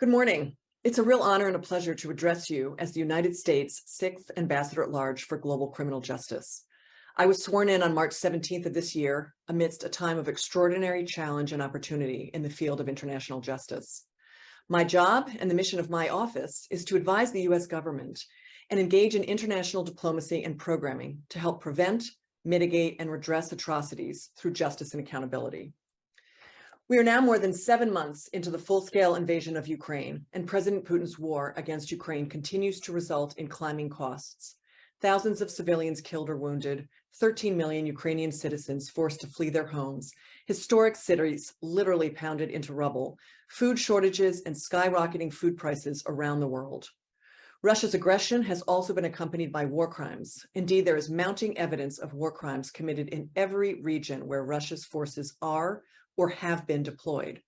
Good morning. It's a real honor and a pleasure to address you as the United States' 6th Ambassador at Large for Global Criminal Justice. I was sworn in on March 17th of this year amidst a time of extraordinary challenge and opportunity in the field of international justice. My job and the mission of my office is to advise the U.S. government and engage in international diplomacy and programming to help prevent, mitigate, and redress atrocities through justice and accountability. We are now more than 7 months into the full-scale invasion of Ukraine, and President Putin's war against Ukraine continues to result in climbing costs. Thousands of civilians killed or wounded, 13 million Ukrainian citizens forced to flee their homes, historic cities literally pounded into rubble, food shortages, and skyrocketing food prices around the world. Russia's aggression has also been accompanied by war crimes. Indeed, there is mounting evidence of war crimes committed in every region where Russia's forces are or have been deployed.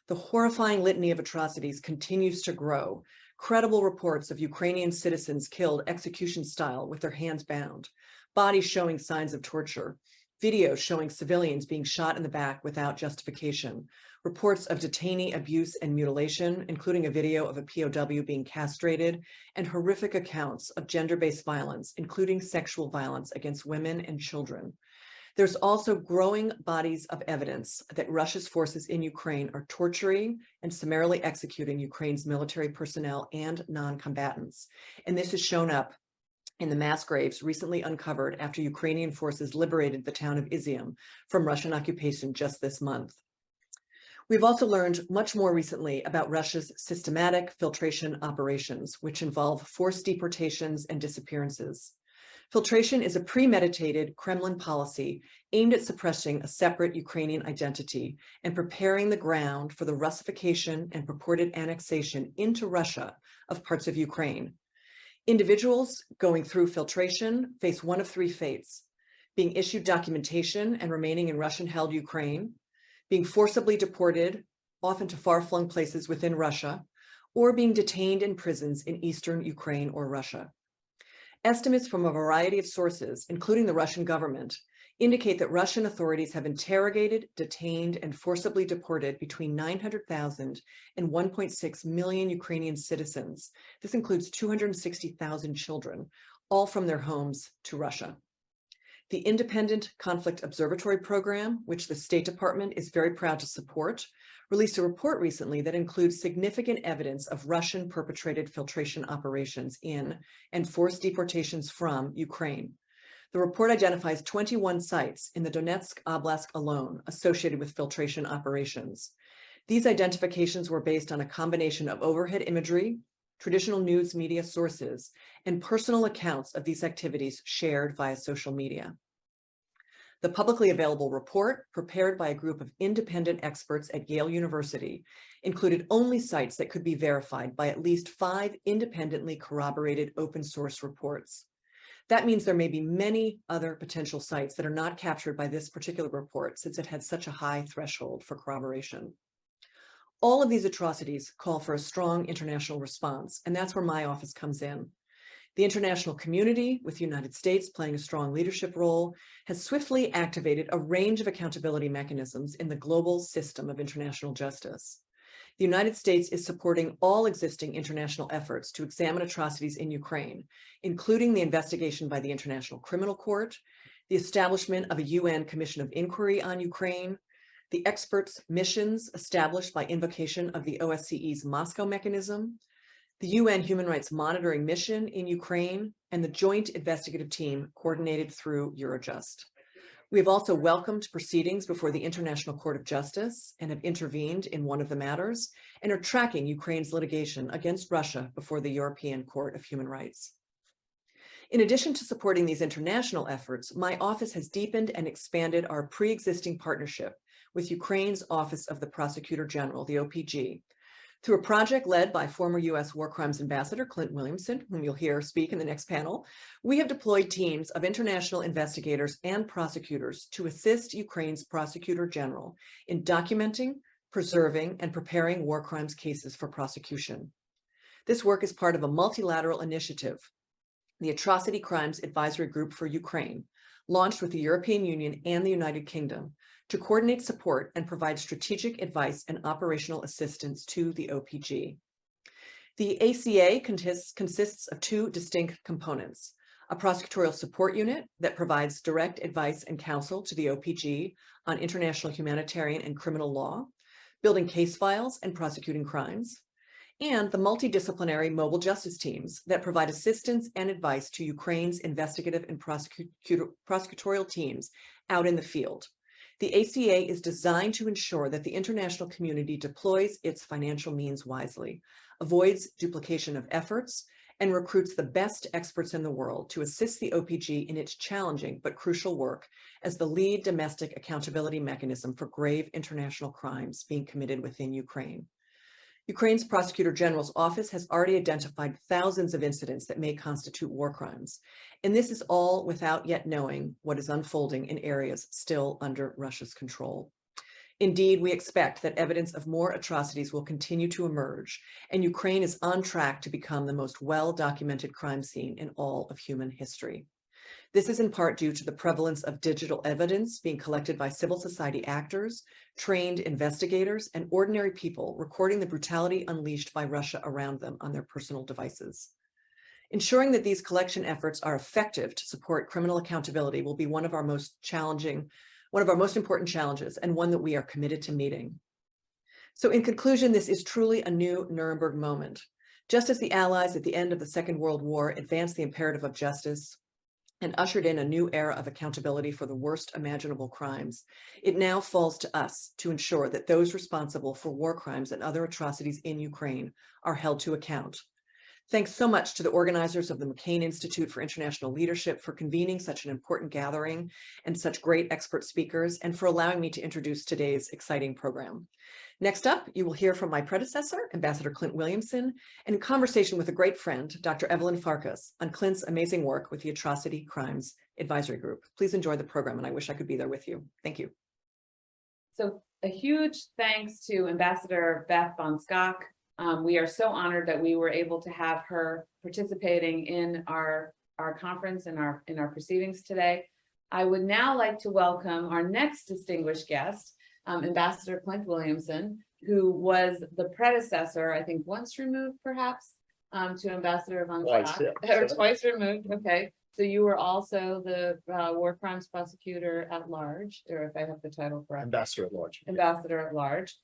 The horrifying litany of atrocities continues to grow. Credible reports of Ukrainian citizens killed execution style with their hands bound, bodies showing signs of torture, videos showing civilians being shot in the back without justification, reports of detainee abuse and mutilation, including a video of a POW being castrated, and horrific accounts of gender-based violence, including sexual violence against women and children. There's also growing bodies of evidence that Russia's forces in Ukraine are torturing and summarily executing Ukraine's military personnel and non-combatants. And this has shown up in the mass graves recently uncovered after Ukrainian forces liberated the town of Izium from Russian occupation just this month. We've also learned much more recently about Russia's systematic filtration operations, which involve forced deportations and disappearances. Filtration is a premeditated Kremlin policy aimed at suppressing a separate Ukrainian identity and preparing the ground for the Russification and purported annexation into Russia of parts of Ukraine. Individuals going through filtration face one of 3 fates: being issued documentation and remaining in Russian-held Ukraine, being forcibly deported, often to far-flung places within Russia, or being detained in prisons in eastern Ukraine or Russia. Estimates from a variety of sources, including the Russian government, indicate that Russian authorities have interrogated, detained, and forcibly deported between 900,000 and 1.6 million Ukrainian citizens. This includes 260,000 children, all from their homes to Russia. The Independent Conflict Observatory Program, which the State Department is very proud to support, released a report recently that includes significant evidence of Russian perpetrated filtration operations in and forced deportations from Ukraine. The report identifies 21 sites in the Donetsk Oblast alone associated with filtration operations. These identifications were based on a combination of overhead imagery, traditional news media sources, and personal accounts of these activities shared via social media. The publicly available report, prepared by a group of independent experts at Yale University, included only sites that could be verified by at least 5 independently corroborated open source reports. That means there may be many other potential sites that are not captured by this particular report, since it had such a high threshold for corroboration. All of these atrocities call for a strong international response, and that's where my office comes in. The international community, with the United States playing a strong leadership role, has swiftly activated a range of accountability mechanisms in the global system of international justice. The United States is supporting all existing international efforts to examine atrocities in Ukraine, including the investigation by the International Criminal Court, the establishment of a UN Commission of Inquiry on Ukraine, the experts' missions established by invocation of the OSCE's Moscow mechanism, the UN Human Rights Monitoring Mission in Ukraine, and the joint investigative team coordinated through Eurojust. We have also welcomed proceedings before the International Court of Justice and have intervened in one of the matters and are tracking Ukraine's litigation against Russia before the European Court of Human Rights. In addition to supporting these international efforts, my office has deepened and expanded our pre-existing partnership with Ukraine's Office of the Prosecutor General, the OPG, through a project led by former U.S. War Crimes Ambassador Clint Williamson, whom you'll hear speak in the next panel. We have deployed teams of international investigators and prosecutors to assist Ukraine's Prosecutor General in documenting, preserving, and preparing war crimes cases for prosecution. This work is part of a multilateral initiative, the Atrocity Crimes Advisory Group for Ukraine, launched with the European Union and the United Kingdom, to coordinate support and provide strategic advice and operational assistance to the OPG. The ACA consists of two distinct components: a prosecutorial support unit that provides direct advice and counsel to the OPG on international humanitarian and criminal law, building case files and prosecuting crimes, and the multidisciplinary mobile justice teams that provide assistance and advice to Ukraine's investigative and prosecutorial teams out in the field. The ACA is designed to ensure that the international community deploys its financial means wisely, avoids duplication of efforts, and recruits the best experts in the world to assist the OPG in its challenging but crucial work as the lead domestic accountability mechanism for grave international crimes being committed within Ukraine. Ukraine's Prosecutor General's office has already identified thousands of incidents that may constitute war crimes, and this is all without yet knowing what is unfolding in areas still under Russia's control. Indeed, we expect that evidence of more atrocities will continue to emerge, and Ukraine is on track to become the most well-documented crime scene in all of human history. This is in part due to the prevalence of digital evidence being collected by civil society actors, trained investigators, and ordinary people recording the brutality unleashed by Russia around them on their personal devices. Ensuring that these collection efforts are effective to support criminal accountability will be one of our most important challenges, and one that we are committed to meeting. So in conclusion, this is truly a new Nuremberg moment. Just as the Allies at the end of the Second World War advanced the imperative of justice and ushered in a new era of accountability for the worst imaginable crimes, it now falls to us to ensure that those responsible for war crimes and other atrocities in Ukraine are held to account. Thanks so much to the organizers of the McCain Institute for International Leadership for convening such an important gathering and such great expert speakers, and for allowing me to introduce today's exciting program. Next up, you will hear from my predecessor, Ambassador Clint Williamson, and in conversation with a great friend, Dr. Evelyn Farkas, on Clint's amazing work with the Atrocity Crimes Advisory Group. Please enjoy the program, and I wish I could be there with you. Thank you. So a huge thanks to Ambassador Beth von Schaack. We are so honored that we were able to have her participating in our conference and our proceedings today. I would now like to welcome our next distinguished guest, Ambassador Clint Williamson, who was the predecessor, I think once removed perhaps, to Ambassador von Schaack, or twice removed. Okay, so you were also the war crimes prosecutor at large, or if I have the title correct. Ambassador at large. Ambassador at large.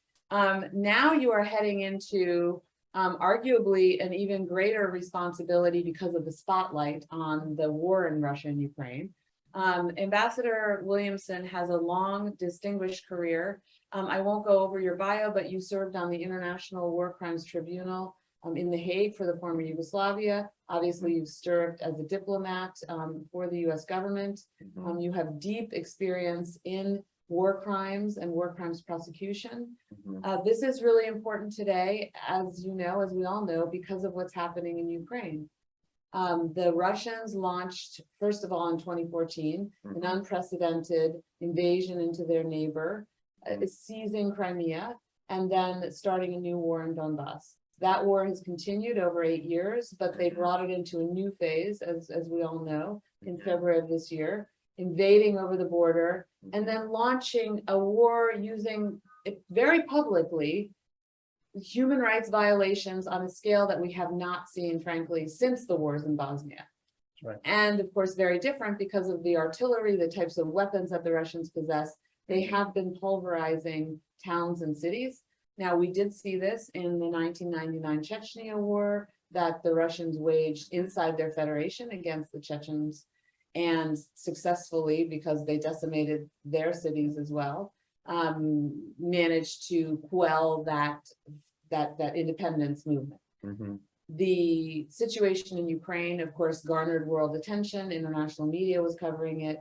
Now you are heading into arguably an even greater responsibility because of the spotlight on the war in Russia and Ukraine. Ambassador Williamson has a long, distinguished career. I won't go over your bio, but you served on the International War Crimes Tribunal in The Hague for the former Yugoslavia. Obviously, you've served as a diplomat for the US government. You have deep experience in war crimes and war crimes prosecution. This is really important today, as you know, as we all know, because of what's happening in Ukraine. The Russians launched, first of all, in 2014, an unprecedented invasion into their neighbor, seizing Crimea, and then starting a new war in Donbass. That war has continued over 8 years, but they brought it into a new phase, as we all know, in February of this year, invading over the border, and then launching a war using very publicly human rights violations on a scale that we have not seen, frankly, since the wars in Bosnia. Right. And of course, very different because of the artillery, the types of weapons that the Russians possess. They have been pulverizing towns and cities. Now, we did see this in the 1999 Chechnya war that the Russians waged inside their federation against the Chechens, and successfully, because they decimated their cities as well, managed to quell that independence movement. The situation in Ukraine, of course, garnered world attention. International media was covering it.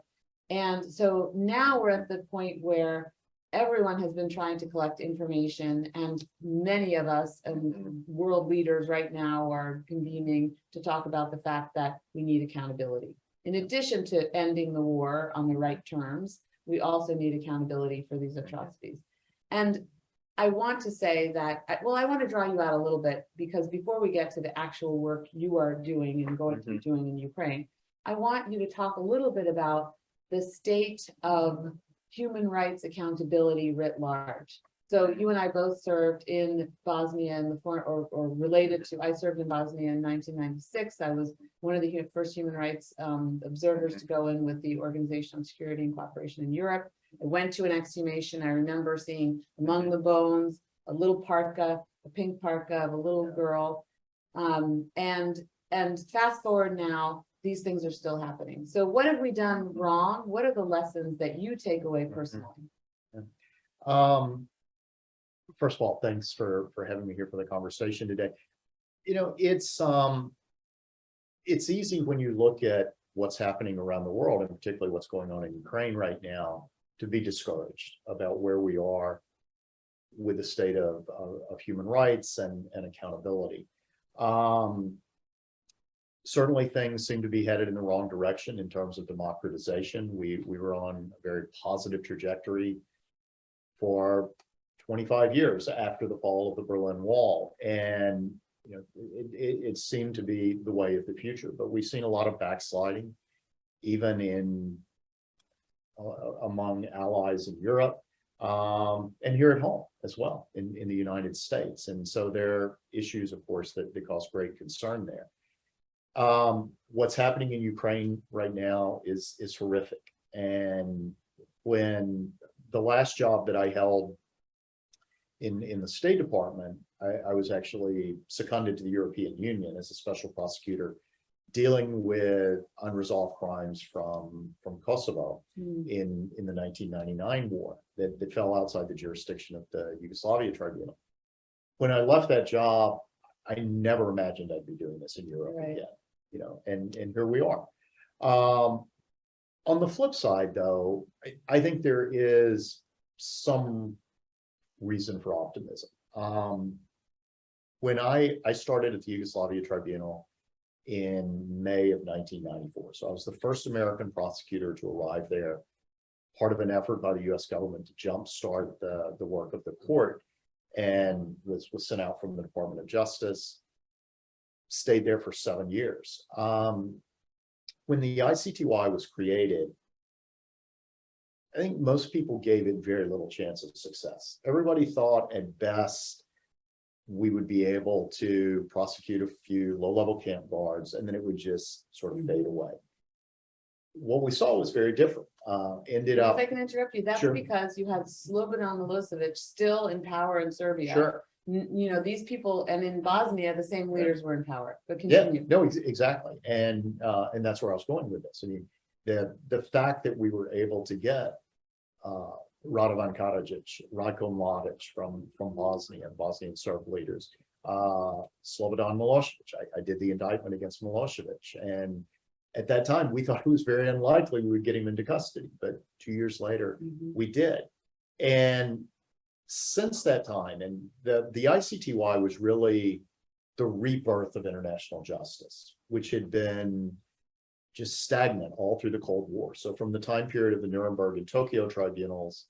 And so now we're at the point where everyone has been trying to collect information, and many of us and world leaders right now are convening to talk about the fact that we need accountability. In addition to ending the war on the right terms, we also need accountability for these atrocities. And I want to say that, well, I want to draw you out a little bit, because before we get to the actual work you are doing and going to be doing in Ukraine, I want you to talk a little bit about the state of human rights accountability writ large. So you and I both served in Bosnia in the form, or related to, I served in Bosnia in 1996. I was one of the first human rights observers to go in with the Organization on Security and Cooperation in Europe. I went to an exhumation. I remember seeing among the bones, a little parka, a pink parka of a little girl. And fast forward now, these things are still happening. So what have we done wrong? What are the lessons that you take away personally? First of all, thanks for having me here for the conversation today. You know, it's easy when you look at what's happening around the world, and particularly what's going on in Ukraine right now, to be discouraged about where we are with the state of human rights and accountability. Certainly things seem to be headed in the wrong direction in terms of democratization. We were on a very positive trajectory for 25 years after the fall of the Berlin Wall. And you know, it seemed to be the way of the future, but we've seen a lot of backsliding, even in among allies in Europe, and here at home as well in the United States. And so there are issues, of course, that cause great concern there. What's happening in Ukraine right now is horrific. And when the last job that I held in the State Department, I was actually seconded to the European Union as a special prosecutor dealing with unresolved crimes from Kosovo in the 1999 war that fell outside the jurisdiction of the Yugoslavia Tribunal. When I left that job, I never imagined I'd be doing this in Europe again, you know, and here we are. On the flip side, though, I think there is some reason for optimism. When I started at the Yugoslavia Tribunal in May of 1994, so I was the first American prosecutor to arrive there, part of an effort by the U.S. government to jumpstart the work of the court, and was sent out from the Department of Justice, stayed there for 7 years. When the ICTY was created, I think most people gave it very little chance of success. Everybody thought at best we would be able to prosecute a few low-level camp guards, and then it would just sort of fade away. What we saw was very different. Ended up. If I can interrupt you, that's Sure. because you had Slobodan Milosevic still in power in Serbia. Sure. You know, these people, and in Bosnia, the same leaders were in power. But Yeah, continue. no, exactly. And that's where I was going with this. I mean, the fact that we were able to get Radovan Karadzic, Ratko Mladic from Bosnia, Bosnian Serb leaders, Slobodan Milosevic. I did the indictment against Milosevic, and at that time we thought it was very unlikely we would get him into custody, but 2 years later we did. And since that time, and the ICTY was really the rebirth of international justice, which had been just stagnant all through the Cold War. So from the time period of the Nuremberg and Tokyo tribunals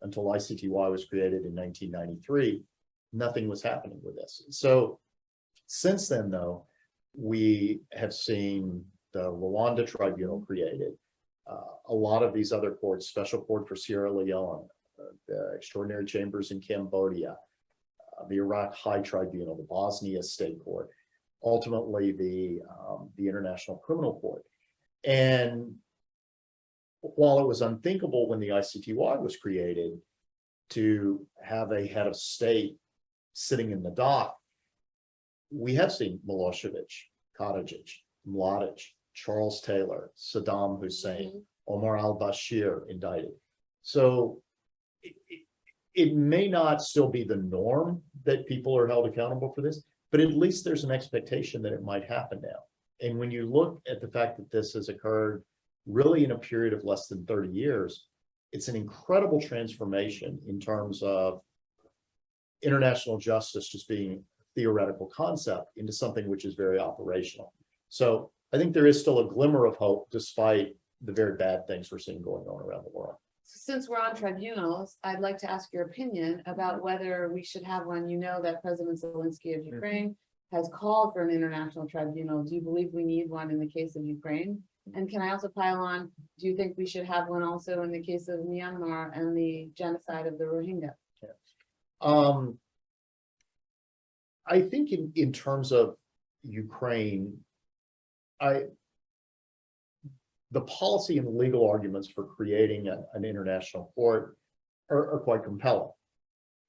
until ICTY was created in 1993, nothing was happening with this. So since then, though, we have seen the Rwanda Tribunal created, a lot of these other courts, Special Court for Sierra Leone, the Extraordinary Chambers in Cambodia, the Iraq High Tribunal, the Bosnia State Court, ultimately the International Criminal Court. And while it was unthinkable when the ICTY was created to have a head of state sitting in the dock, we have seen Milosevic, Karadzic, Mladic, Charles Taylor, Saddam Hussein, Omar al-Bashir indicted. So it may not still be the norm that people are held accountable for this, but at least there's an expectation that it might happen now. And when you look at the fact that this has occurred really in a period of less than 30 years, it's an incredible transformation in terms of international justice just being a theoretical concept into something which is very operational. So I think there is still a glimmer of hope despite the very bad things we're seeing going on around the world. Since we're on tribunals, I'd like to ask your opinion about whether we should have one. You know that President Zelensky of Ukraine has called for an international tribunal. Do you believe we need one in the case of Ukraine? And can I also pile on, do you think we should have one also in the case of Myanmar and the genocide of the Rohingya? I think in terms of Ukraine, the policy and legal arguments for creating an international court are quite compelling.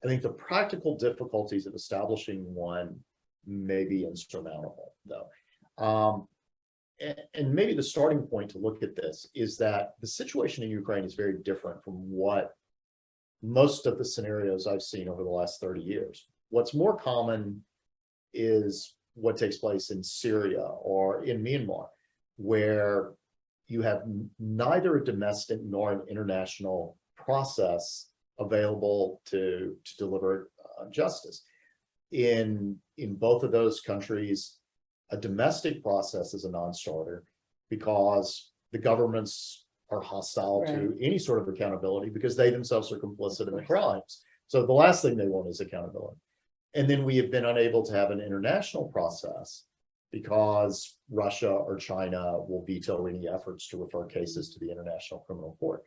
I think the practical difficulties of establishing one may be insurmountable, though. And maybe the starting point to look at this is that the situation in Ukraine is very different from what most of the scenarios I've seen over the last 30 years. What's more common is what takes place in Syria or in Myanmar, where you have neither a domestic nor an international process available to deliver justice. In both of those countries, a domestic process is a non-starter because the governments are hostile to any sort of accountability because they themselves are complicit in the crimes. So the last thing they want is accountability. And then we have been unable to have an international process because Russia or China will veto any efforts to refer cases to the International Criminal Court.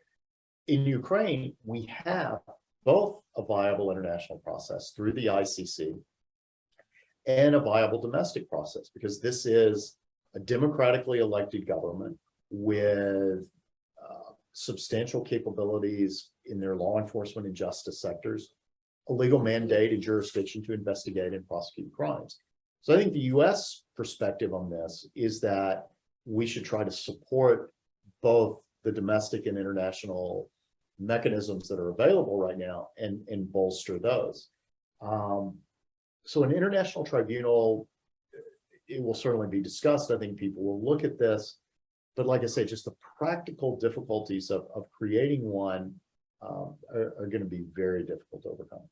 In Ukraine, we have both a viable international process through the ICC and a viable domestic process, because this is a democratically elected government with substantial capabilities in their law enforcement and justice sectors, a legal mandate and jurisdiction to investigate and prosecute crimes. So I think the US perspective on this is that we should try to support both the domestic and international mechanisms that are available right now and bolster those. So an international tribunal, it will certainly be discussed. I think people will look at this, but like I say, just the practical difficulties of creating one are going to be very difficult to overcome.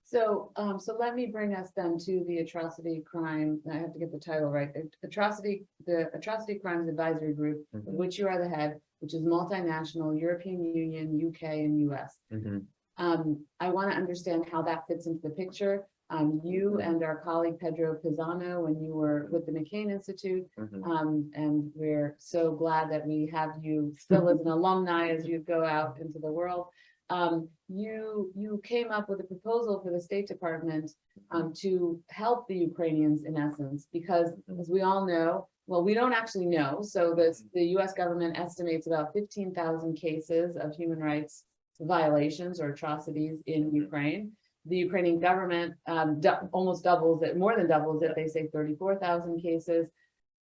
So, so let me bring us then to the atrocity crime. I have to get the title right. The Atrocity Crimes Advisory Group, of which you are the head, which is multinational, European Union, UK, and US. I want to understand how that fits into the picture. You and our colleague Pedro Pisano, when you were with the McCain Institute, and we're so glad that we have you still as an alumni as you go out into the world. You came up with a proposal for the State Department to help the Ukrainians, in essence, because as we all know, well, we don't actually know. So the US government estimates about 15,000 cases of human rights violations or atrocities in Ukraine. The Ukrainian government almost doubles it, more than doubles it. They say 34,000 cases.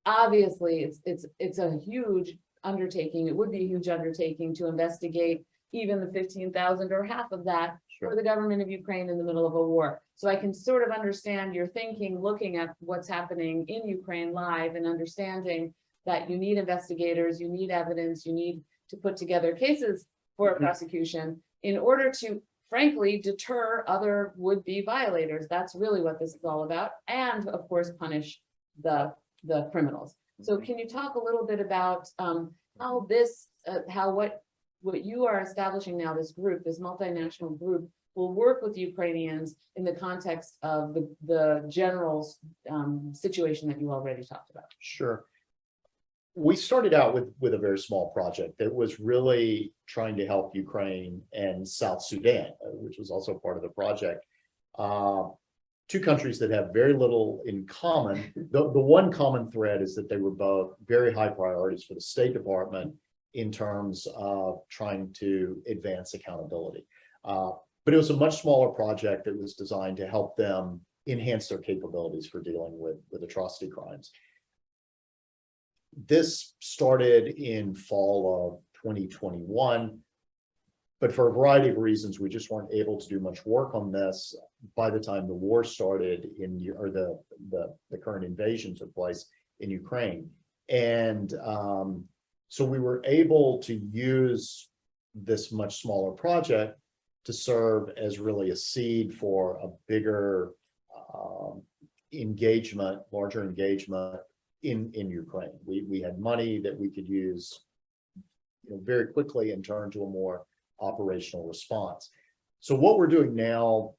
Obviously, it's a huge undertaking. It would be a huge undertaking to investigate even the 15,000 or half of that for the government of Ukraine in the middle of a war. So I can sort of understand your thinking, looking at what's happening in Ukraine live and understanding that you need investigators, you need evidence, you need to put together cases for a prosecution in order to, frankly, deter other would-be violators. That's really what this is all about. And of course, punish the criminals. So can you talk a little bit about how this, what you are establishing now, this group, this multinational group, will work with Ukrainians in the context of the general situation that you already talked about? Sure. We started out with a very small project that was really trying to help Ukraine and South Sudan, which was also part of the project. Two countries that have very little in common. The one common thread is that they were both very high priorities for the State Department in terms of trying to advance accountability. But it was a much smaller project that was designed to help them enhance their capabilities for dealing with atrocity crimes. This started in fall of 2021, but for a variety of reasons, we just weren't able to do much work on this by the time the war started or the current invasion took place in Ukraine. And so we were able to use this much smaller project to serve as really a seed for a bigger engagement, larger engagement in Ukraine. We had money that we could use very quickly and turn to a more operational response. So what we're doing now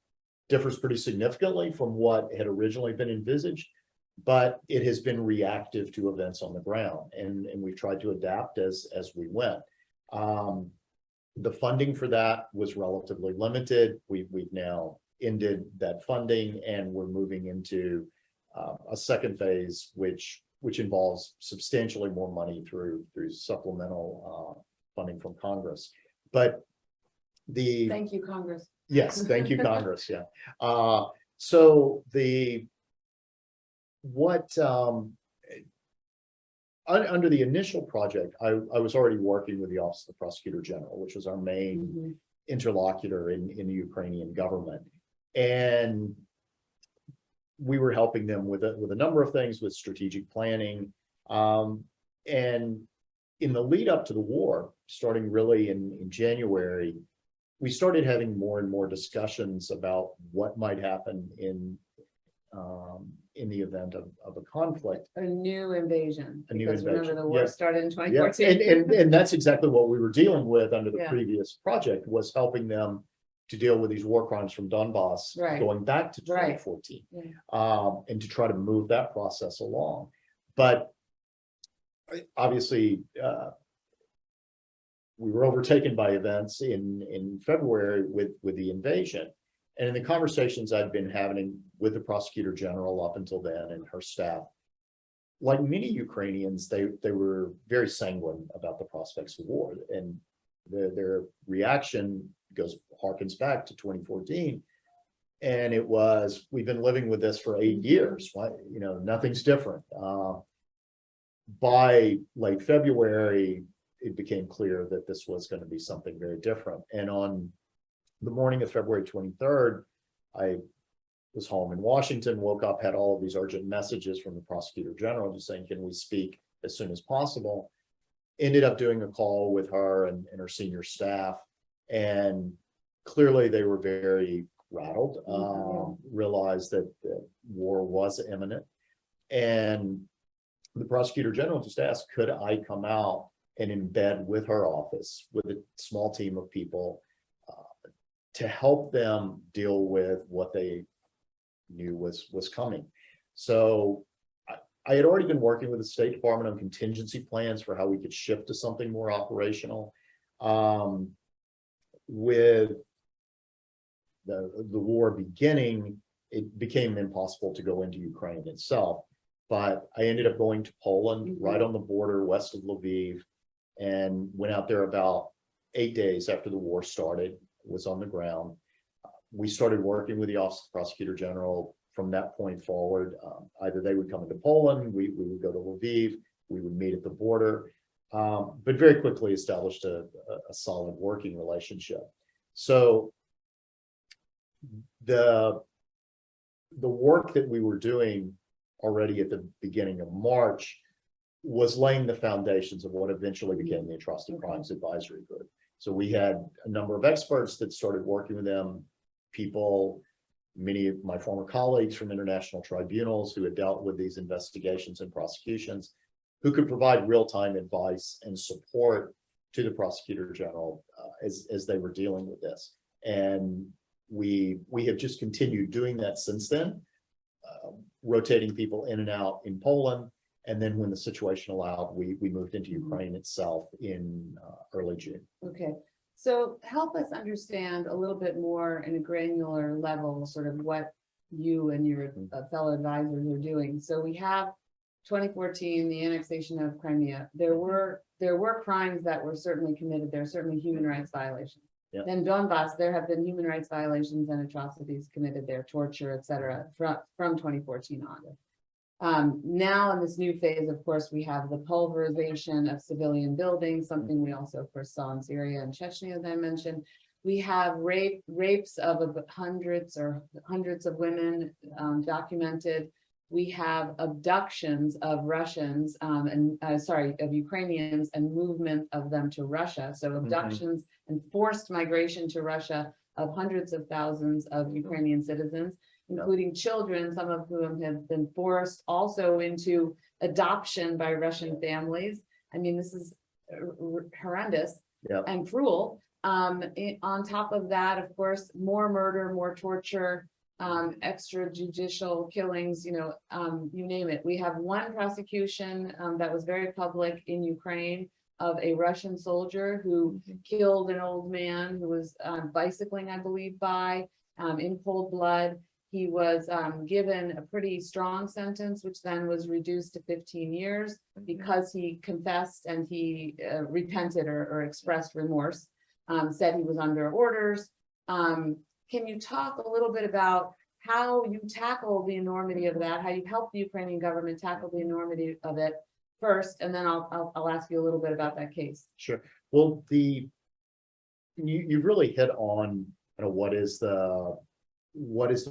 differs pretty significantly from what had originally been envisaged, but it has been reactive to events on the ground, and we've tried to adapt as we went. The funding for that was relatively limited. We've now ended that funding, and we're moving into a second phase, which involves substantially more money through supplemental funding from Congress. But Thank you, Congress. yes, thank you, Congress. Yeah. So under the initial project, I was already working with the Office of the Prosecutor General, which was our main interlocutor in the Ukrainian government. And we were helping them with a number of things, with strategic planning. And in the lead up to the war, starting really in January, we started having more and more discussions about what might happen in the event of a conflict. A new invasion. A new because invasion. Remember, the war Yes. started in Yeah, 2014. and that's exactly what we were dealing with under the Yeah. previous project, was helping them to deal with these war crimes from Donbass Right. going back to Right. 2014, Yeah. and to try to move that process along. But obviously, we were overtaken by events in February with the invasion. And in the conversations I'd been having with the Prosecutor General up until then and her staff, like many Ukrainians, they were very sanguine about the prospects of war, and their reaction harkens back to 2014, and it was, we've been living with this for 8 years. Why, nothing's different. By late February, it became clear that this was going to be something very different. And on the morning of February 23rd, I was home in Washington, woke up, had all of these urgent messages from the Prosecutor General just saying, can we speak as soon as possible? Ended up doing a call with her and her senior staff, and clearly they were very rattled, realized that war was imminent. And the Prosecutor General just asked, could I come out and embed with her office, with a small team of people, to help them deal with what they knew was coming. So I had already been working with the State Department on contingency plans for how we could shift to something more operational. With the war beginning, it became impossible to go into Ukraine itself. But I ended up going to Poland, right on the border west of Lviv, and went out there about 8 days after the war started, was on the ground. We started working with the Office of the Prosecutor General from that point forward. Either they would come into Poland, we would go to Lviv, we would meet at the border, but very quickly established a solid working relationship. So the work that we were doing already at the beginning of March was laying the foundations of what eventually became the Atrocity Crimes Advisory Group. So we had a number of experts that started working with them, people, many of my former colleagues from international tribunals who had dealt with these investigations and prosecutions, who could provide real-time advice and support to the Prosecutor General as they were dealing with this. And we have just continued doing that since then, rotating people in and out in Poland. And then when the situation allowed, we moved into Ukraine itself in early June. Okay, so help us understand a little bit more in a granular level, sort of what you and your fellow advisors are doing. So we have 2014, the annexation of Crimea. There were crimes that were certainly committed. There are certainly human rights violations. Yep. Then Donbass, there have been human rights violations and atrocities committed there, torture, et cetera, from 2014 on. Now in this new phase, of course, we have the pulverization of civilian buildings, something we also, of course, saw in Syria and Chechnya, as I mentioned. We have rapes of hundreds of women documented. We have abductions of Russians of Ukrainians and movement of them to Russia. So abductions and forced migration to Russia of hundreds of thousands of Ukrainian citizens, including children, some of whom have been forced also into adoption by Russian families. I mean, this is horrendous and cruel. On top of that, of course, more murder, more torture, extrajudicial killings, you name it. We have one prosecution that was very public in Ukraine of a Russian soldier who killed an old man who was bicycling, I believe, by in cold blood. He was given a pretty strong sentence, which then was reduced to 15 years because he confessed and he repented or expressed remorse, said he was under orders. Can you talk a little bit about how you tackle the enormity of that, how you help the Ukrainian government tackle the enormity of it first, and then I'll ask you a little bit about that case. Sure. Well, you've really hit on what is the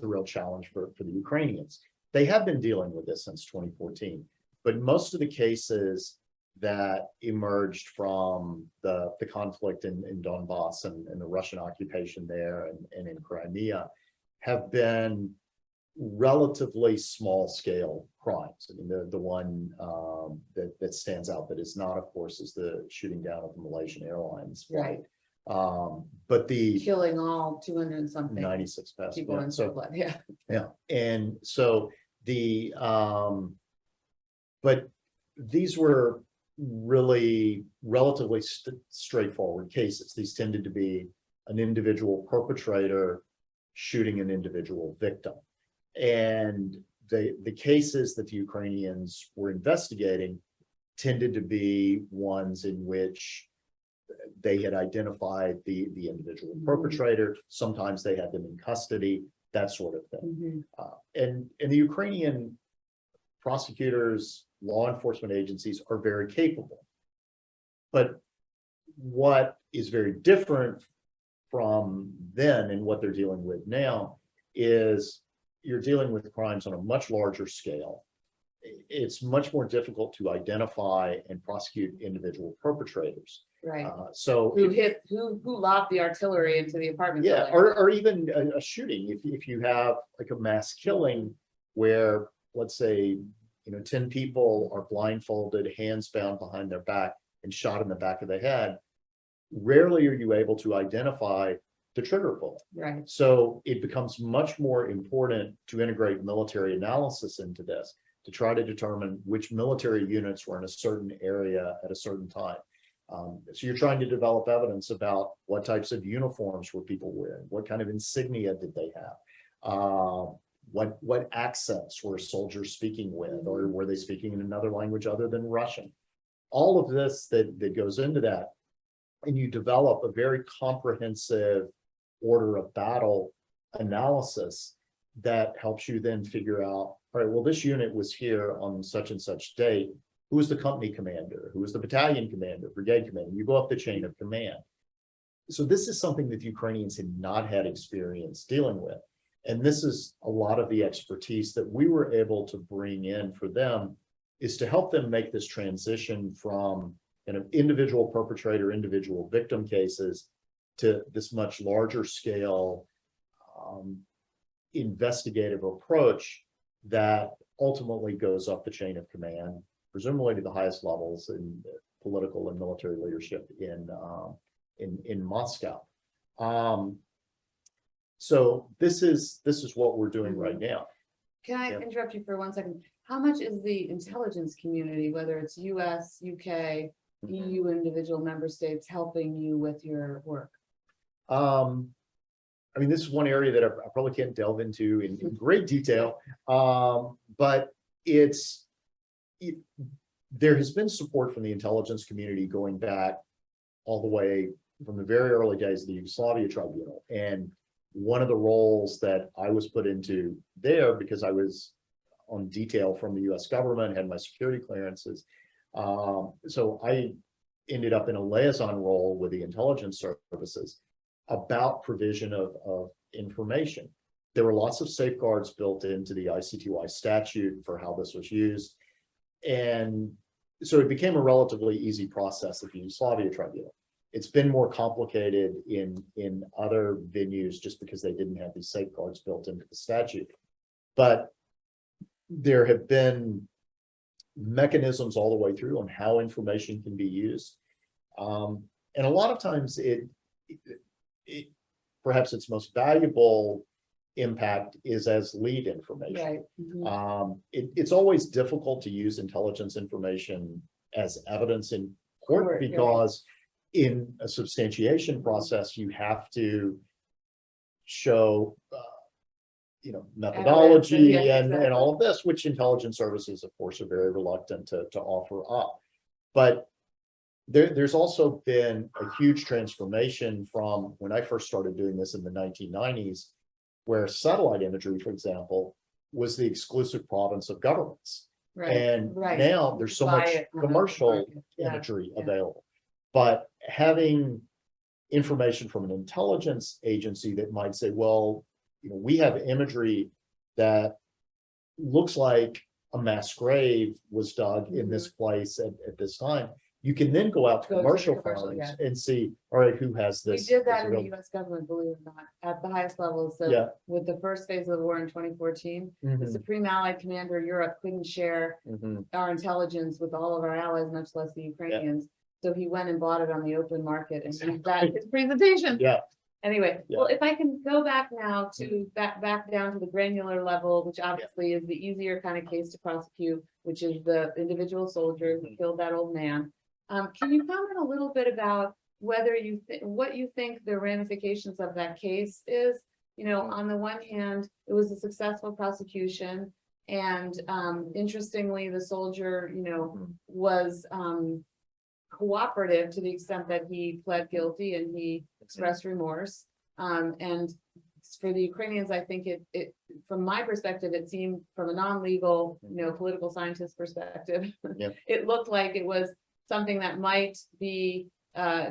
real challenge for the Ukrainians. They have been dealing with this since 2014, but most of the cases that emerged from the conflict in Donbass and the Russian occupation there and in Crimea have been relatively small scale crimes. I mean, the one that stands out that is not, of course, is the shooting down of the Malaysian Airlines flight. But the Killing all 200 and something 96 people in so blood. Yeah. yeah, and so but these were really relatively straightforward cases. These tended to be an individual perpetrator shooting an individual victim. And the cases that the Ukrainians were investigating tended to be ones in which they had identified the individual perpetrator. Sometimes they had them in custody, that sort of thing. And the Ukrainian prosecutors, law enforcement agencies are very capable. But what is very different from then and what they're dealing with now is you're dealing with crimes on a much larger scale. It's much more difficult to identify and prosecute individual perpetrators. Right. So who lobbed the artillery into the apartment yeah, building? or even a shooting. If you have like a mass killing where, let's say, 10 people are blindfolded, hands bound behind their back, and shot in the back of the head, rarely are you able to identify the trigger pull. Right. So it becomes much more important to integrate military analysis into this to try to determine which military units were in a certain area at a certain time. So you're trying to develop evidence about what types of uniforms were people wearing, what kind of insignia did they have, what accents were soldiers speaking with, or were they speaking in another language other than Russian? All of this that goes into that, and you develop a very comprehensive order of battle analysis that helps you then figure out, all right, well, this unit was here on such and such date. Who was the company commander? Who was the battalion commander, brigade commander? You go up the chain of command. So this is something that the Ukrainians had not had experience dealing with. And this is a lot of the expertise that we were able to bring in for them, is to help them make this transition from individual perpetrator, individual victim cases to this much larger scale investigative approach that ultimately goes up the chain of command, presumably to the highest levels in political and military leadership in Moscow. So this is what we're doing right now. Can I interrupt you for 1 second? How much is the intelligence community, whether it's US, UK, EU, individual member states, helping you with your work? I mean, this is one area that I probably can't delve into in great detail, but there has been support from the intelligence community going back all the way from the very early days of the Yugoslavia Tribunal. And one of the roles that I was put into there, because I was on detail from the US government, had my security clearances. So I ended up in a liaison role with the intelligence services about provision of information. There were lots of safeguards built into the ICTY statute for how this was used. And so it became a relatively easy process at the Yugoslavia Tribunal. It's been more complicated in other venues just because they didn't have these safeguards built into the statute. But there have been mechanisms all the way through on how information can be used. And a lot of times perhaps its most valuable impact is as lead information. Right. It's always difficult to use intelligence information as evidence in court Court, yeah. because in a substantiation process, you have to show, methodology yeah, and exactly. all of this, which intelligence services, of course, are very reluctant to offer up. But there's also been a huge transformation from when I first started doing this in the 1990s, where satellite imagery, for example, was the exclusive province of governments. Right, And right. now there's so Buy much it on the commercial market. Yeah, imagery yeah. available. But having information from an intelligence agency that might say, well, we have imagery that looks like a mass grave was dug in this place at this time. You can then go out to Go to the commercial commercial, firms yeah. and see, all right, who has We this? did that this in the available? US government, believe it or not, at the highest level. So Yeah. with the first phase of the war in 2014, the Mhm, Supreme Allied Commander of Europe couldn't share mhm. our intelligence with all of our allies, much less the Ukrainians. So he went and bought it on the open market and used that in his presentation. Yeah. Anyway, Yeah. well, if I can go back now to back down to the granular level, which obviously is the easier kind of case to prosecute, which is the individual soldier who killed that old man. Can you comment a little bit about whether what you think the ramifications of that case is? On the one hand, it was a successful prosecution, and interestingly, the soldier, was cooperative to the extent that he pled guilty and he expressed remorse. And for the Ukrainians, I think it from my perspective, it seemed from a non-legal, political scientist perspective, Yep. it looked like it was something that might be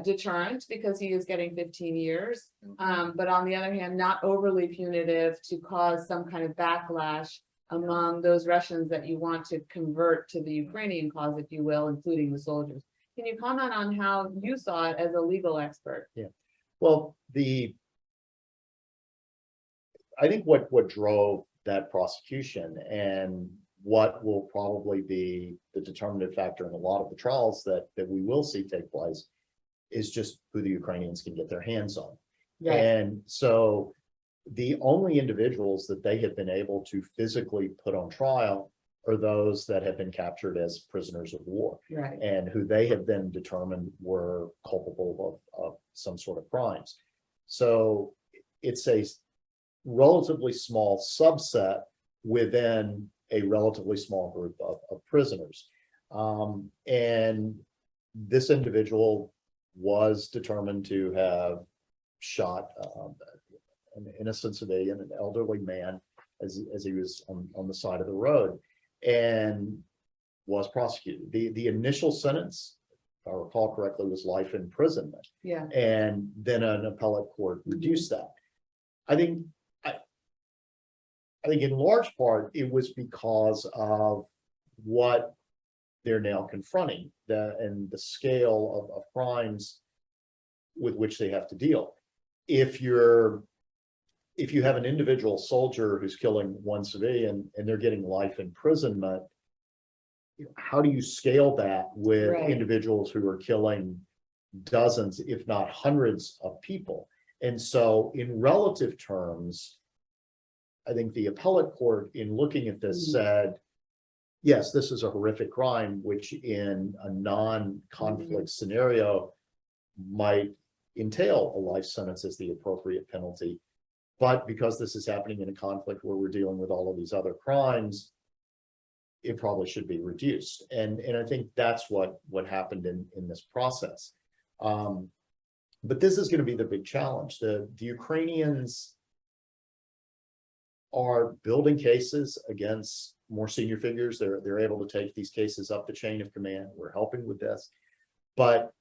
deterrent because he is getting 15 years. But on the other hand, not overly punitive to cause some kind of backlash among those Russians that you want to convert to the Ukrainian cause, if you will, including the soldiers. Can you comment on how you saw it as a legal expert? Yeah. Well, I think what drove that prosecution and what will probably be the determinative factor in a lot of the trials that we will see take place is just who the Ukrainians can get their hands on. Right. And so the only individuals that they have been able to physically put on trial are those that have been captured as prisoners of war, Right. and who they have then determined were culpable of some sort of crimes. So it's a relatively small subset within a relatively small group of prisoners. And this individual was determined to have shot an innocent civilian, an elderly man, as he was on the side of the road, and was prosecuted. The initial sentence, if I recall correctly, was life imprisonment. Yeah. And then an appellate court reduced that. I think in large part, it was because of what they're now confronting, and the scale of crimes with which they have to deal. If you have an individual soldier who's killing one civilian and they're getting life imprisonment, how do you scale that with Right. individuals who are killing dozens, if not hundreds of people? And so in relative terms, I think the appellate court, in looking at this, said, yes, this is a horrific crime, which in a non-conflict scenario might entail a life sentence as the appropriate penalty. But because this is happening in a conflict where we're dealing with all of these other crimes, it probably should be reduced. And I think that's what happened in this process. But this is going to be the big challenge. The Ukrainians are building cases against more senior figures. They're able to take these cases up the chain of command. We're helping with this. But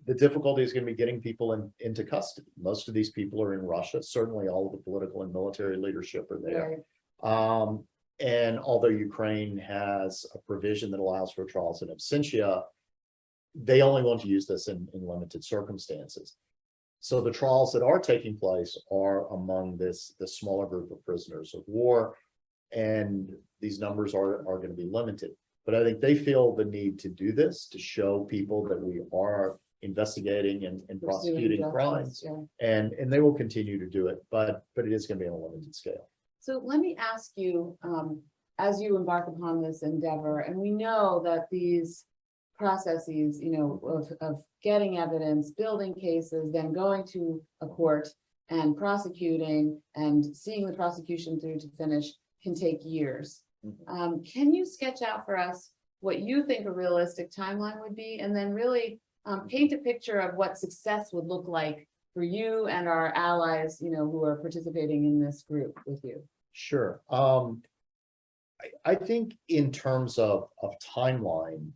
the difficulty is going to be getting people into custody. Most of these people are in Russia. Certainly all of the political and military leadership are there. Right. And although Ukraine has a provision that allows for trials in absentia, they only want to use this in limited circumstances. So the trials that are taking place are among this smaller group of prisoners of war, and these numbers are going to be limited. But I think they feel the need to do this to show people that we are investigating and prosecuting crimes, Yeah. and they will continue to do it, but it is going to be on a limited scale. So let me ask you, as you embark upon this endeavor, and we know that these processes, of getting evidence, building cases, then going to a court and prosecuting and seeing the prosecution through to finish can take years. Can you sketch out for us what you think a realistic timeline would be, and then really paint a picture of what success would look like for you and our allies, who are participating in this group with you? Sure. I think in terms of timeline,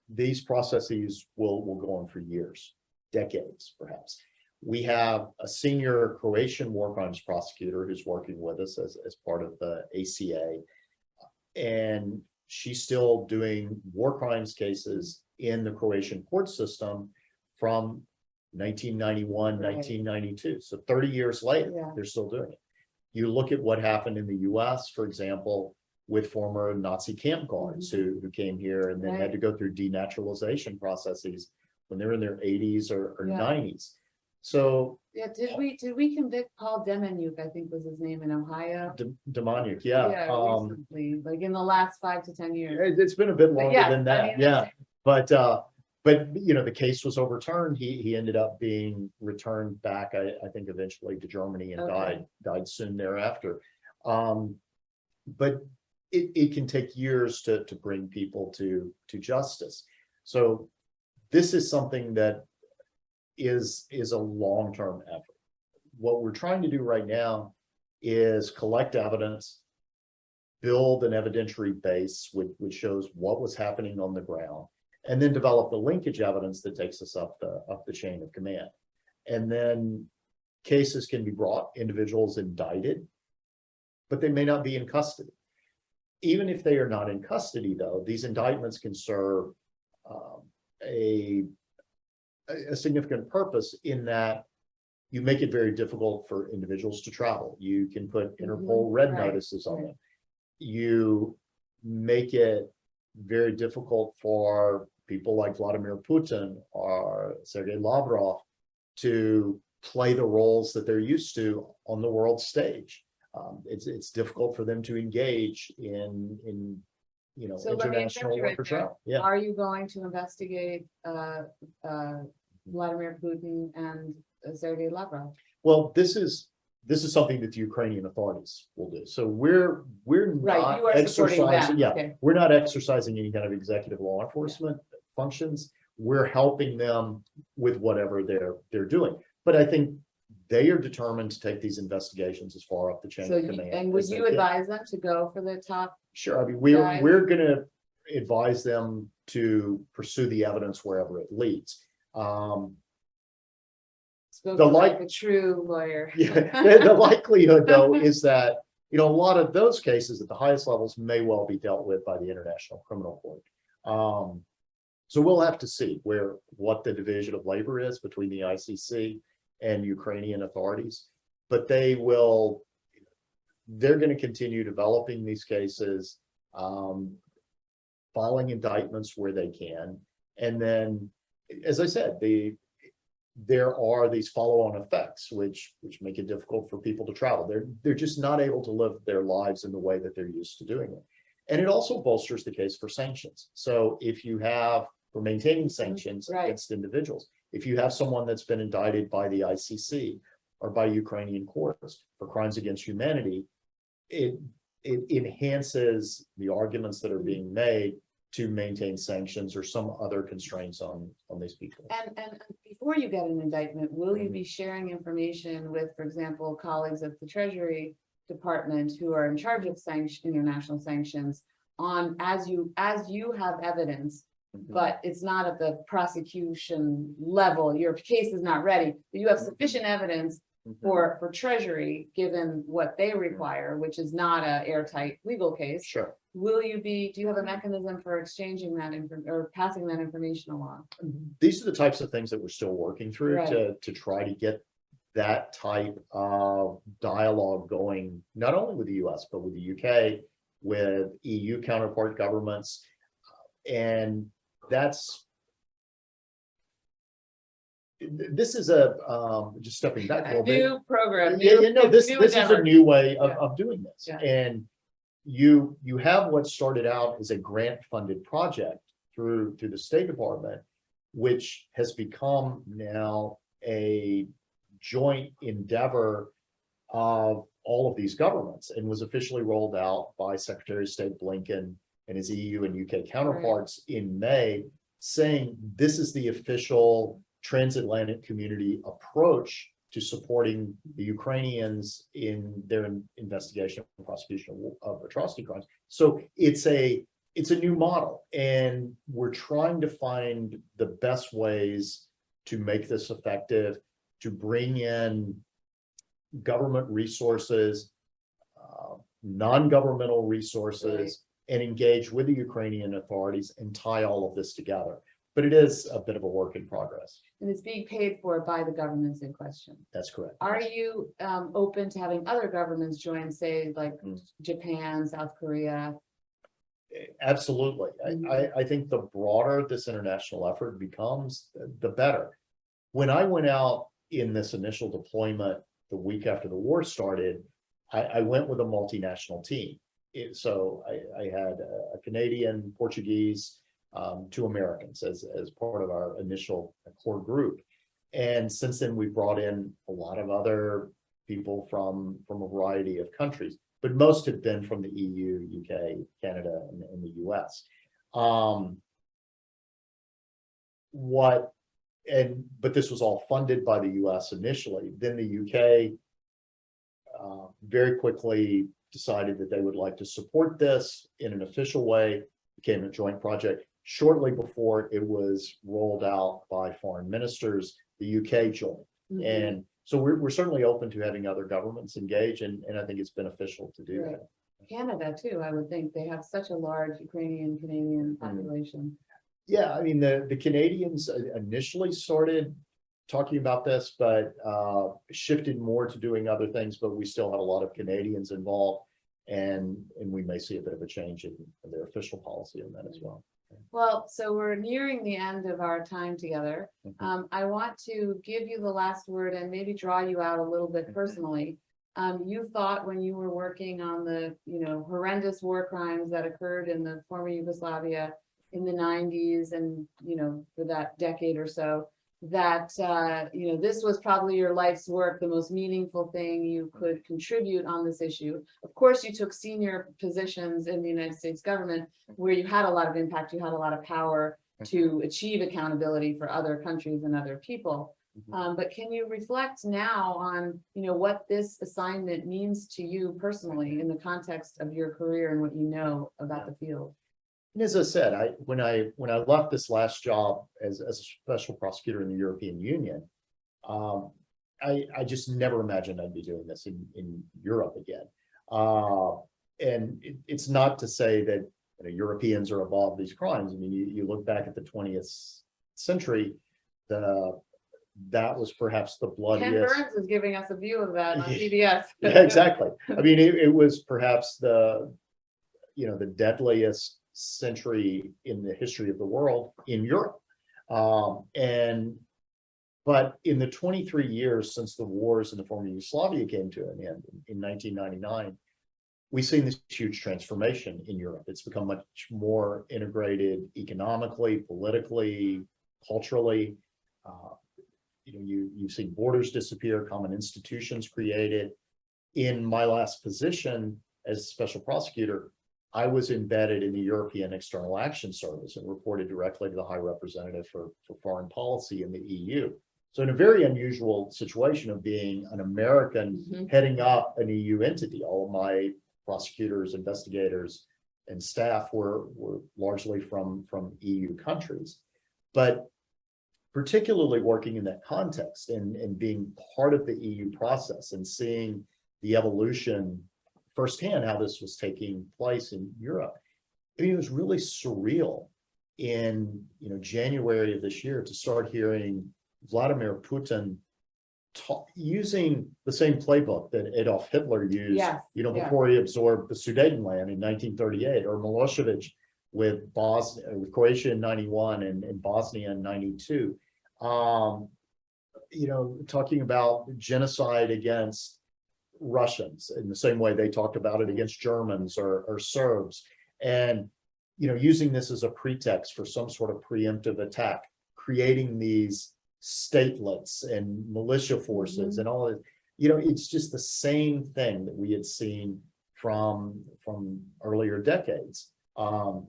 these processes will go on for years, decades, perhaps. We have a senior Croatian war crimes prosecutor who's working with us as part of the ACA, and she's still doing war crimes cases in the Croatian court system from 1991, Right. 1992. So 30 years later, Yeah. they're still doing it. You look at what happened in the US, for example, with former Nazi camp guards who came here and then had to go through denaturalization processes when they were in their 80s or Yeah. 90s. So Yeah, did we convict Paul Demjanjuk, I think was his name, in Ohio? Demonic, yeah. Recently, like in the last 5 to 10 years. It's been a bit longer yes, than that, I mean, yeah. But the case was overturned. He ended up being returned back, I think, eventually to Germany and Okay. died soon thereafter. But it can take years to bring people to justice. So this is something that is a long-term effort. What we're trying to do right now is collect evidence, build an evidentiary base which shows what was happening on the ground, and then develop the linkage evidence that takes us up the chain of command. And then cases can be brought, individuals indicted, but they may not be in custody. Even if they are not in custody, though, these indictments can serve a significant purpose in that you make it very difficult for individuals to travel. You can put Interpol red Right, notices on right. them. You make it very difficult for people like Vladimir Putin or Sergei Lavrov to play the roles that they're used to on the world stage. It's difficult for them to engage in So let me interrupt international you right worker there. travel. Yeah. Are you going to investigate Vladimir Putin and Sergei Lavrov? Well, this is something that the Ukrainian authorities will do. So we're Right, not you are supporting them, exercising, yeah, okay. we're not exercising any kind of executive law enforcement functions. We're helping them with whatever they're doing. But I think they are determined to take these investigations as far up the chain So, of command. and would as they you can. advise them to go for the top? Sure. I mean, Guys. we're going to advise them to pursue the evidence wherever it leads. Spoken like a true lawyer. Yeah, the likelihood, though, is that a lot of those cases at the highest levels may well be dealt with by the International Criminal Court. So we'll have to see what the division of labor is between the ICC and Ukrainian authorities, but they're going to continue developing these cases, filing indictments where they can, and then, as I said, there are these follow-on effects which make it difficult for people to travel. They're just not able to live their lives in the way that they're used to doing it. And it also bolsters the case for sanctions. So if you have, for maintaining sanctions Right. against individuals, if you have someone that's been indicted by the ICC or by Ukrainian courts for crimes against humanity, it enhances the arguments that are being made to maintain sanctions or some other constraints on these people. And before you get an indictment, will you be sharing information with, for example, colleagues at the Treasury Department who are in charge of international sanctions on, as you have evidence, but it's not at the prosecution level, your case is not ready, but you have sufficient evidence for Treasury, given what they require, which is not an airtight legal case. Sure. Do you have a mechanism for exchanging that or passing that information along? These are the types of things that we're still working through Right. to try to get that type of dialogue going, not only with the US, but with the UK, with EU counterpart governments. And this is just stepping back a little bit. New program. This is a endeavor. new way of doing this. Yeah. And you have what started out as a grant-funded project through the State Department, which has become now a joint endeavor of all of these governments, and was officially rolled out by Secretary of State Blinken and his EU and UK counterparts in May, saying this is the official transatlantic community approach to supporting the Ukrainians in their investigation and prosecution of atrocity crimes. So it's a new model, and we're trying to find the best ways to make this effective, to bring in government resources, non-governmental resources, and engage with the Ukrainian authorities and tie all of this together. But it is a bit of a work in progress. And it's being paid for by the governments in question. That's correct. Are you open to having other governments join, say, like Japan, South Korea? Absolutely. I think the broader this international effort becomes, the better. When I went out in this initial deployment the week after the war started, I went with a multinational team. So I had a Canadian, Portuguese, 2 Americans as part of our initial core group. And since then, we brought in a lot of other people from a variety of countries, but most have been from the EU, UK, Canada, and the US. But this was all funded by the US initially. Then the UK very quickly decided that they would like to support this in an official way, became a joint project. Shortly before it was rolled out by foreign ministers, the UK joined. And so we're certainly open to having other governments engage, and I think it's beneficial to do that. Canada too, I would think. They have such a large Canadian population. Yeah, I mean, the Canadians initially started talking about this, but shifted more to doing other things, but we still have a lot of Canadians involved, and we may see a bit of a change in their official policy on that as well. Well, so we're nearing the end of our time together. I want to give you the last word and maybe draw you out a little bit personally. You thought when you were working on the, horrendous war crimes that occurred in the former Yugoslavia in the 90s and, for that decade or so, that, this was probably your life's work, the most meaningful thing you could contribute on this issue. Of course, you took senior positions in the United States government where you had a lot of impact, you had a lot of power to achieve accountability for other countries and other people. But can you reflect now on, what this assignment means to you personally in the context of your career and what you know about the field? And as I said, when I left this last job as a special prosecutor in the European Union, I just never imagined I'd be doing this in Europe again. And it's not to say that Europeans are above these crimes. I mean, you look back at the 20th century, that was perhaps the bloodiest. Ken Burns is giving us a view of that on PBS. Yeah, exactly. I mean, it was perhaps the deadliest century in the history of the world in Europe. But in the 23 years since the wars in the former Yugoslavia came to an end in 1999, we've seen this huge transformation in Europe. It's become much more integrated economically, politically, culturally. You've seen borders disappear, common institutions created. In my last position as special prosecutor, I was embedded in the European External Action Service and reported directly to the High Representative for Foreign Policy in the EU. So in a very unusual situation of being an American heading up an EU entity, all of my prosecutors, investigators, and staff were largely from EU countries. But particularly working in that context and being part of the EU process and seeing the evolution firsthand, how this was taking place in Europe. I mean, it was really surreal in January of this year to start hearing Vladimir Putin using the same playbook that Adolf Hitler used, before he absorbed the Sudetenland in 1938, or Milosevic with Croatia in 91 and Bosnia in 92. Talking about genocide against Russians in the same way they talked about it against Germans or Serbs. And, using this as a pretext for some sort of preemptive attack, creating these statelets and militia forces and all of it. It's just the same thing that we had seen from earlier decades. And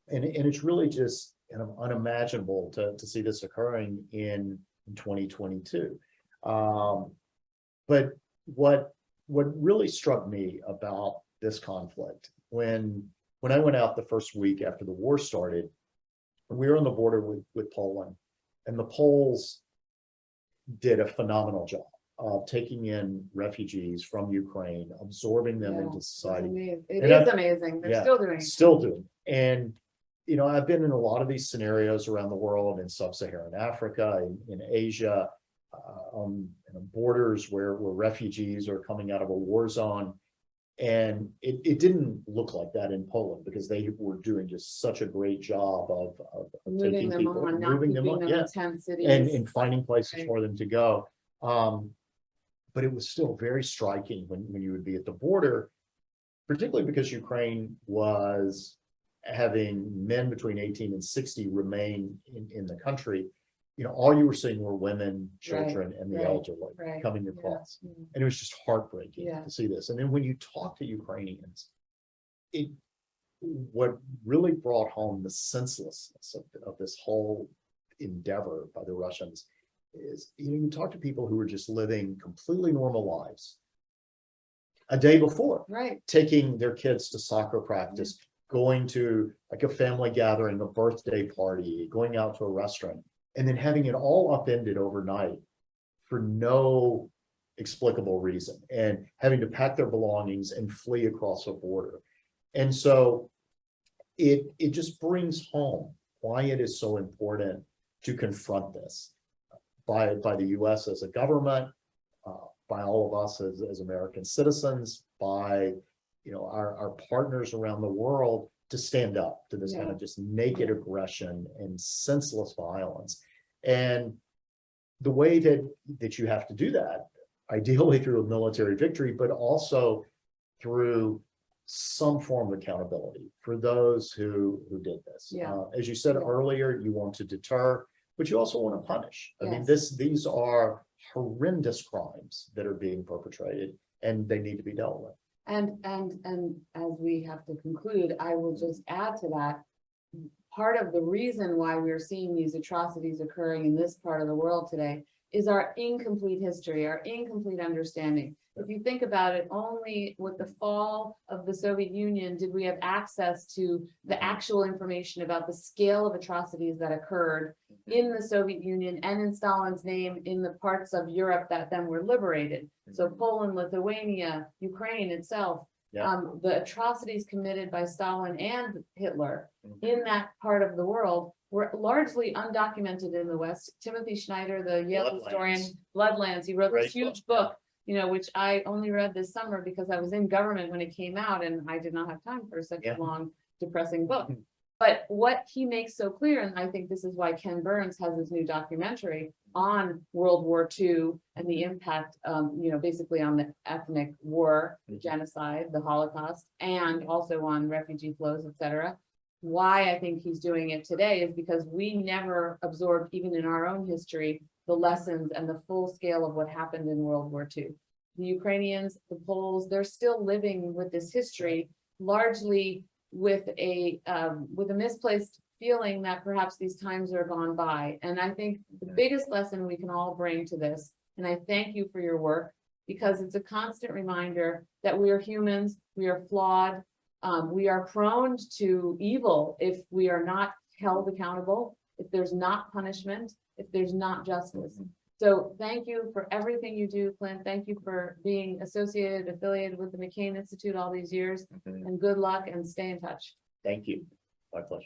it's really just unimaginable to see this occurring in 2022. But what really struck me about this conflict, when I went out the first week after the war started, we were on the border with Poland, and the Poles did a phenomenal job of taking in refugees from Ukraine, absorbing them into society. It is amazing. They're still doing it. Still doing. And, I've been in a lot of these scenarios around the world, in sub-Saharan Africa, in Asia, on borders where refugees are coming out of a war zone. And it didn't look like that in Poland, because they were doing just such a great job of moving taking them people, on, not moving them keeping on, them in tent cities. and finding places Right. for them to go. But it was still very striking when you would be at the border, particularly because Ukraine was having men between 18 and 60 remain in the country. All you were seeing were women, children, and the right, elderly right, coming yeah, across. yeah. And it was just heartbreaking Yeah. to see this. And then when you talk to Ukrainians, what really brought home the senselessness of this whole endeavor by the Russians is, you talk to people who were just living completely normal lives a day before, Right. taking their kids to soccer practice, going to like a family gathering, a birthday party, going out to a restaurant, and then having it all upended overnight for no explicable reason, and having to pack their belongings and flee across a border. And so it just brings home why it is so important to confront this by the US as a government, by all of us as American citizens, by our partners around the world, to stand up to this kind of just naked aggression and senseless violence. And the way that you have to do that, ideally through a military victory, but also through some form of accountability for those who did this. Yeah. As you said earlier, you want to deter, but you also want to punish. I mean, Yes. these are horrendous crimes that are being perpetrated, and they need to be dealt with. And as we have to conclude, I will just add to that. Part of the reason why we're seeing these atrocities occurring in this part of the world today is our incomplete history, our incomplete understanding. If you think about it, only with the fall of the Soviet Union did we have access to the actual information about the scale of atrocities that occurred in the Soviet Union and in Stalin's name in the parts of Europe that then were liberated. So Poland, Lithuania, Ukraine itself, the atrocities committed by Stalin and Hitler in that part of the world were largely undocumented in the West. Timothy Schneider, the Yale historian, Bloodlands, he wrote this huge book, which I only read this summer because I was in government when it came out, and I did not have time for such a long, depressing book. But what he makes so clear, and I think this is why Ken Burns has this new documentary on World War II and the impact, basically on the ethnic war, genocide, the Holocaust, and also on refugee flows, et cetera. Why I think he's doing it today is because we never absorbed, even in our own history, the lessons and the full scale of what happened in World War II. The Ukrainians, the Poles, they're still living with this history, largely with a misplaced feeling that perhaps these times are gone by. And I think the biggest lesson we can all bring to this, and I thank you for your work, because it's a constant reminder that we are humans, we are flawed, we are prone to evil if we are not held accountable, if there's not punishment, if there's not justice. So thank you for everything you do, Clint. Thank you for being affiliated with the McCain Institute all these years, and good luck, and stay in touch. Thank you. My pleasure.